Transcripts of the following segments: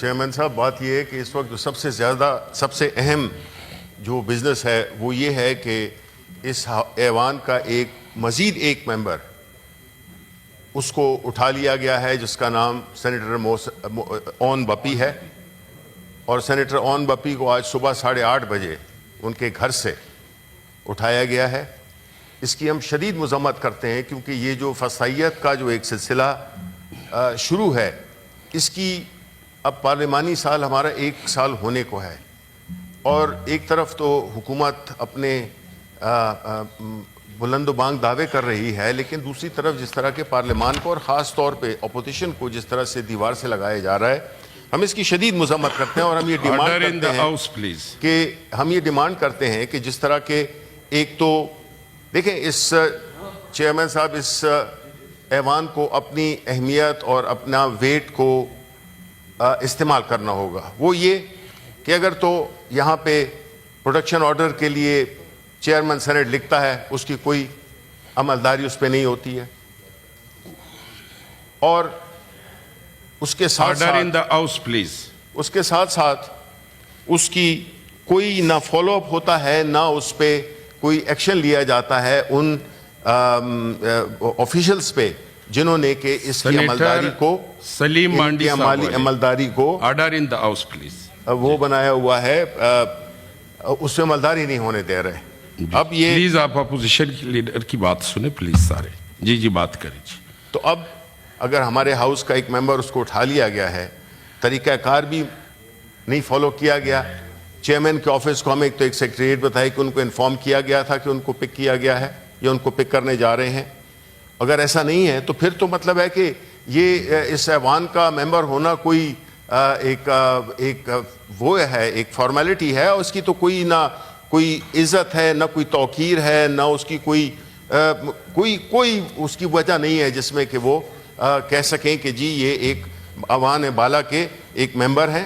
Chairman صاحب بات یہ ہے کہ اس وقت جو سب سے اہم جو بزنس ہے وہ یہ ہے کہ اس ایوان کا مزید ایک ممبر اس کو اٹھا لیا گیا ہے جس کا نام سینیٹر اون بپی ہے، اور سینیٹر اون بپی کو آج صبح 8:30 بجے ان کے گھر سے اٹھایا گیا ہے۔ اس کی ہم شدید مذمت کرتے ہیں کیونکہ یہ جو فسائیت کا جو ایک سلسلہ شروع ہے، اس کی اب پارلیمانی سال ہمارا 1 سال ہونے کو ہے، اور ایک طرف تو حکومت اپنے بلند و بانگ دعوے کر رہی ہے، لیکن دوسری طرف جس طرح کے پارلیمان کو اور خاص طور پہ اپوزیشن کو جس طرح سے دیوار سے لگایا جا رہا ہے، ہم اس کی شدید مذمت کرتے ہیں، اور ہم یہ ڈیمانڈ کرتے ہیں کہ جس طرح کے ایک تو دیکھیں اس چیئرمین صاحب اس ایوان کو اپنی اہمیت اور اپنا ویٹ کو استعمال کرنا ہوگا۔ وہ یہ کہ اگر تو یہاں پہ پروٹیکشن آرڈر کے لیے چیئرمین سینٹ لکھتا ہے، اس کی کوئی عملداری اس پہ نہیں ہوتی ہے، اور اس کے ساتھ ساتھ اس کی کوئی نہ فالو اپ ہوتا ہے، نہ اس پہ کوئی ایکشن لیا جاتا ہے ان آفیشلز پہ جنہوں نے کہ اس کی عملداری کو order in the house please وہ بنایا ہوا ہے، اس پہ عملداری نہیں ہونے دے رہے۔ اب یہ پلیز آپ اپوزیشن لیڈر کی بات سنیں پلیز سارے، جی بات کریے۔ تو اب اگر ہمارے ہاؤس کا ایک ممبر اس کو اٹھا لیا گیا ہے، طریقہ کار بھی نہیں فالو کیا گیا، چیئرمین کے آفس کو ہمیں ایک سیکریٹریٹ بتائی کہ ان کو انفارم کیا گیا تھا کہ ان کو پک کیا گیا ہے یا ان کو پک کرنے جا رہے ہیں۔ اگر ایسا نہیں ہے تو پھر تو مطلب ہے کہ یہ اس ایوان کا ممبر ہونا کوئی ایک وہ ہے، ایک فارمیلٹی ہے، اور اس کی تو کوئی نہ کوئی عزت ہے، نہ کوئی توقیر ہے، نہ اس کی کوئی اس کی وجہ نہیں ہے جس میں کہ وہ کہہ سکیں کہ جی یہ ایک ایوان بالا کے ایک ممبر ہیں،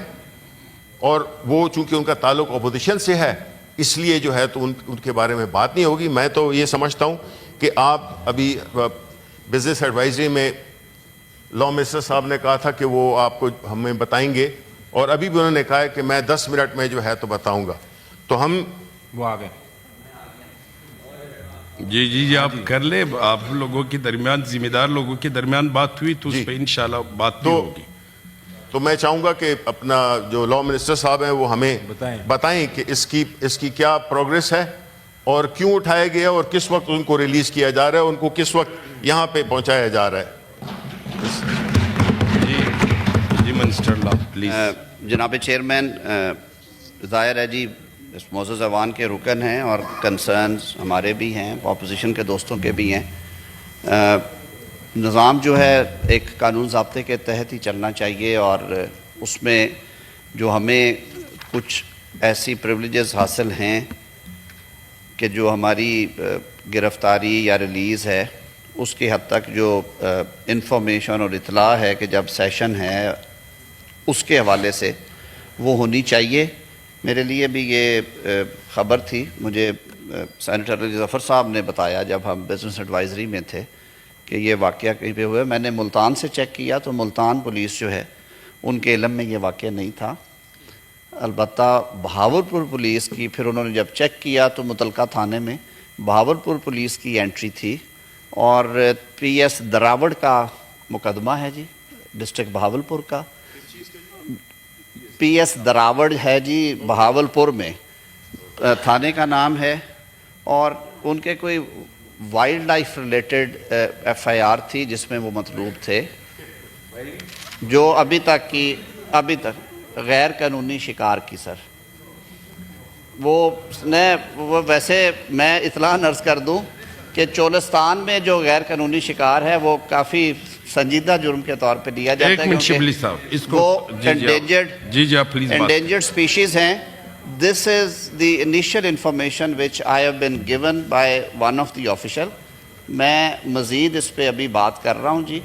اور وہ چونکہ ان کا تعلق اپوزیشن سے ہے اس لیے جو ہے تو ان کے بارے میں بات نہیں ہوگی۔ میں تو یہ سمجھتا ہوں کہ آپ ابھی بزنس ایڈوائزری میں لا منسٹر صاحب نے کہا تھا کہ وہ آپ کو ہمیں بتائیں گے، اور ابھی بھی انہوں نے کہا ہے کہ میں 10 منٹ میں جو ہے تو بتاؤں گا، تو ہم وہ آگے جی آپ کر لیں۔ آپ لوگوں کے درمیان ذمہ دار لوگوں کے درمیان بات ہوئی تو اس پہ انشاءاللہ بات بھی ہوگی۔ تو میں چاہوں گا کہ اپنا جو لا منسٹر صاحب ہیں وہ ہمیں بتائیں کہ اس کی کیا پروگریس ہے، اور کیوں اٹھایا گیا، اور کس وقت ان کو ریلیز کیا جا رہا ہے، ان کو کس وقت یہاں پہ پہنچایا جا رہا ہے۔ جی منسٹر لا پلیز۔ جناب چیئرمین، ظاہر ہے جی اس معزز ایوان کے رکن ہیں اور کنسرنز ہمارے بھی ہیں، اپوزیشن کے دوستوں کے بھی ہیں۔ نظام جو ہے ایک قانون ضابطے کے تحت ہی چلنا چاہیے، اور اس میں جو ہمیں کچھ ایسی پریولیجز حاصل ہیں کہ جو ہماری گرفتاری یا ریلیز ہے اس کی حد تک جو انفارمیشن اور اطلاع ہے کہ جب سیشن ہے اس کے حوالے سے وہ ہونی چاہیے۔ میرے لیے بھی یہ خبر تھی، مجھے سینیٹر علی ظفر صاحب نے بتایا جب ہم بزنس ایڈوائزری میں تھے کہ یہ واقعہ کہیں پہ ہوا ہے۔ میں نے ملتان سے چیک کیا تو ملتان پولیس جو ہے ان کے علم میں یہ واقعہ نہیں تھا، البتہ بہاولپور پولیس کی پھر انہوں نے جب چیک کیا تو متعلقہ تھانے میں بہاولپور پولیس کی انٹری تھی، اور پی ایس دراوڑ کا مقدمہ ہے جی، ڈسٹرکٹ بہاولپور کا پی ایس دراوڑ ہے جی، بہاولپور میں تھانے کا نام ہے، اور ان کے کوئی wild life related F I R تھی جس میں وہ مطلوب تھے، جو ابھی تک غیر قانونی شکار کی سر۔ وہ ویسے میں اطلاع عرض کر دوں کہ چولستان میں جو غیر قانونی شکار ہے وہ کافی سنجیدہ جرم کے طور پہ لیا جاتا ہے، کیونکہ وہ انڈینجرڈ سپیشیز ہیں۔ This is the initial information which I have been given by one of the official. میں مزید اس پہ ابھی بات کر رہا ہوں جی،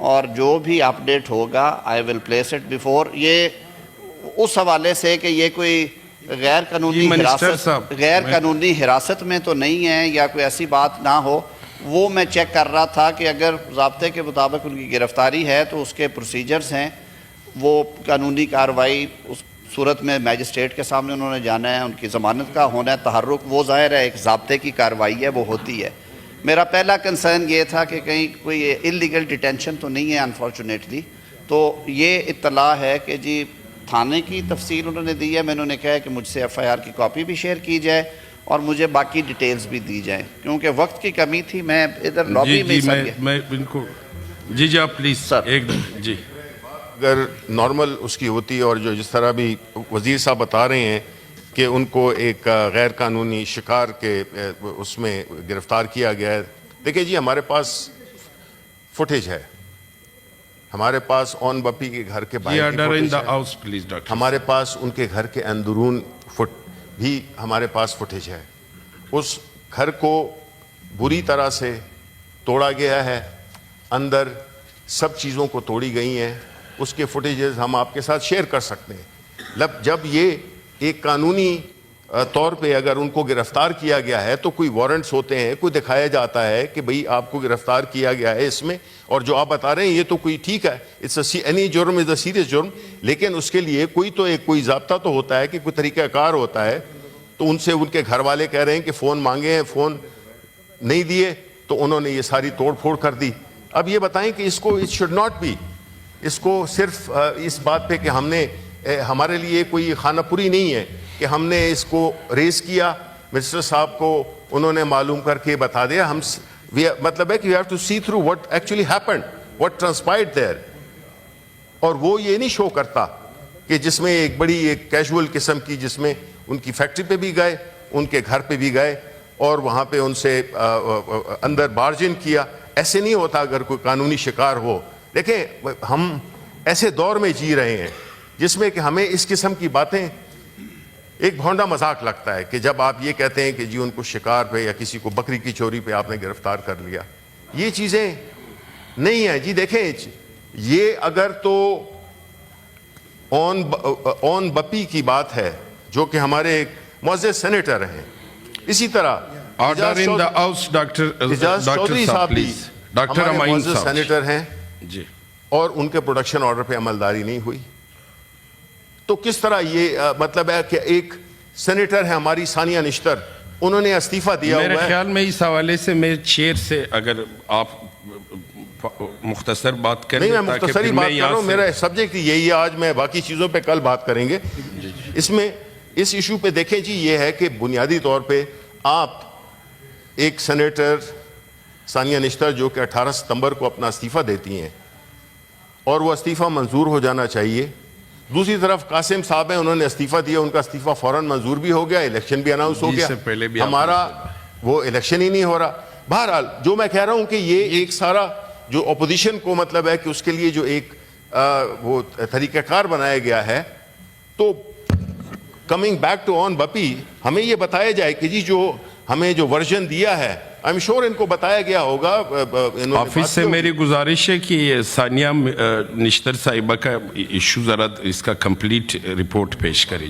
اور جو بھی اپڈیٹ ہوگا I will place it before۔ یہ اس حوالے سے کہ یہ کوئی غیر قانونی حراست میں تو نہیں ہے یا کوئی ایسی بات نہ ہو، وہ میں چیک کر رہا تھا کہ اگر ضابطے کے مطابق ان کی گرفتاری ہے تو اس کے پروسیجرز ہیں، وہ قانونی کارروائی اس صورت میں میجسٹریٹ کے سامنے انہوں نے جانا ہے, ان کی ضمانت کا ہونا ہے, تحرک وہ ظاہر ہے ایک ضابطے کی کارروائی ہے, وہ ہوتی ہے. میرا پہلا کنسرن یہ تھا کہ کہیں کوئی انلیگل ڈیٹینشن تو نہیں ہے انفارچونیٹلی. تو یہ اطلاع ہے کہ جی تھانے کی تفصیل انہوں نے دی ہے, میں انہوں نے کہا ہے کہ مجھ سے ایف آئی آر کی کاپی بھی شیئر کی جائے اور مجھے باقی ڈیٹیلز بھی دی جائیں, کیونکہ وقت کی کمی تھی. میں ادھر لابی میں میں ان کو جی آپ پلیز سر ایک جی اگر نارمل اس کی ہوتی اور جو جس طرح بھی وزیر صاحب بتا رہے ہیں کہ ان کو ایک غیر قانونی شکار کے اس میں گرفتار کیا گیا ہے. دیکھیں جی ہمارے پاس فوٹیج ہے, ہمارے پاس اون بپی کے گھر کے باہر کی فوٹیج ہے, ہمارے پاس ان کے گھر کے اندرون بھی ہمارے پاس فوٹیج ہے. اس گھر کو بری طرح سے توڑا گیا ہے, اندر سب چیزوں کو توڑی گئی ہیں, اس کے فوٹیجز ہم آپ کے ساتھ شیئر کر سکتے ہیں. جب یہ ایک قانونی طور پہ اگر ان کو گرفتار کیا گیا ہے تو کوئی وارنٹس ہوتے ہیں, کوئی دکھایا جاتا ہے کہ بھئی آپ کو گرفتار کیا گیا ہے اس میں, اور جو آپ بتا رہے ہیں یہ تو کوئی ٹھیک ہے, اینی جرم از اے سیریس جرم, لیکن اس کے لیے کوئی ضابطہ تو ہوتا ہے کہ کوئی طریقہ کار ہوتا ہے. تو ان سے ان کے گھر والے کہہ رہے ہیں کہ فون مانگے ہیں, فون نہیں دیے, تو انہوں نے یہ ساری توڑ پھوڑ کر دی. اب یہ بتائیں کہ اس کو اٹ شوڈ ناٹ بی, اس کو صرف اس بات پہ کہ ہم نے ہمارے لیے کوئی خانہ پوری نہیں ہے کہ ہم نے اس کو ریز کیا, منسٹر صاحب کو انہوں نے معلوم کر کے بتا دیا. ہم مطلب ہے کہ we have to see through what actually happened, what transpired there. اور وہ یہ نہیں شو کرتا کہ جس میں ایک بڑی ایک کیجول قسم کی, جس میں ان کی فیکٹری پہ بھی گئے, ان کے گھر پہ بھی گئے اور وہاں پہ ان سے اندر بارجن کیا. ایسے نہیں ہوتا اگر کوئی قانونی شکار ہو. دیکھیں ہم ایسے دور میں جی رہے ہیں جس میں کہ ہمیں اس قسم کی باتیں ایک بھونڈا مذاق لگتا ہے کہ جب آپ یہ کہتے ہیں کہ جی ان کو شکار پہ یا کسی کو بکری کی چوری پہ آپ نے گرفتار کر لیا. یہ چیزیں نہیں ہیں جی. دیکھیں یہ اگر تو اون بپی کی بات ہے جو کہ ہمارے ایک معزز سینیٹر ہیں, اسی طرح اعجاز چودھری صاحب بھی ہمارے معزز سینیٹر ہیں جی, اور ان کے پروڈکشن آرڈر پہ عملداری نہیں ہوئی. تو کس طرح یہ مطلب ہے کہ ایک سینیٹر ہے ہماری ثانیہ نشتر, انہوں نے استعفیٰ دیا ہوا ہے. میرے خیال میں اس حوالے سے میں چیئر سے اگر آپ مختصر بات کریں. نہیں, میں مختصری بات کر رہا ہوں, میرا سبجیکٹ یہی ہے. آج میں باقی چیزوں پہ کل بات کریں گے. اس میں اس ایشو پہ دیکھیں جی, یہ ہے کہ بنیادی طور پہ آپ ایک سینیٹر ثانیہ نشتر جو کہ 18 ستمبر کو اپنا استعفیٰ دیتی ہیں اور وہ استعفیٰ منظور ہو جانا چاہیے. دوسری طرف قاسم صاحب ہیں, انہوں نے استعفیٰ دیا, ان کا استعفیٰ فوراً منظور بھی ہو گیا, الیکشن بھی اناؤنس ہو گیا, ہمارا وہ الیکشن ہی نہیں ہو رہا. بہرحال جو میں کہہ رہا ہوں کہ یہ ایک سارا جو اپوزیشن کو مطلب ہے کہ اس کے لیے جو ایک وہ طریقہ کار بنایا گیا ہے, تو coming back to own Bappi ہمیں یہ بتایا جائے کہ جی جو ہمیں جو ورژن دیا ہے, آئی ایم شور ان کو بتایا گیا ہوگا. آفس سے میری گزارش ہے کہ ثانیہ نشتر صاحبہ کا ایشو ذرا اس کا کمپلیٹ رپورٹ پیش کرے.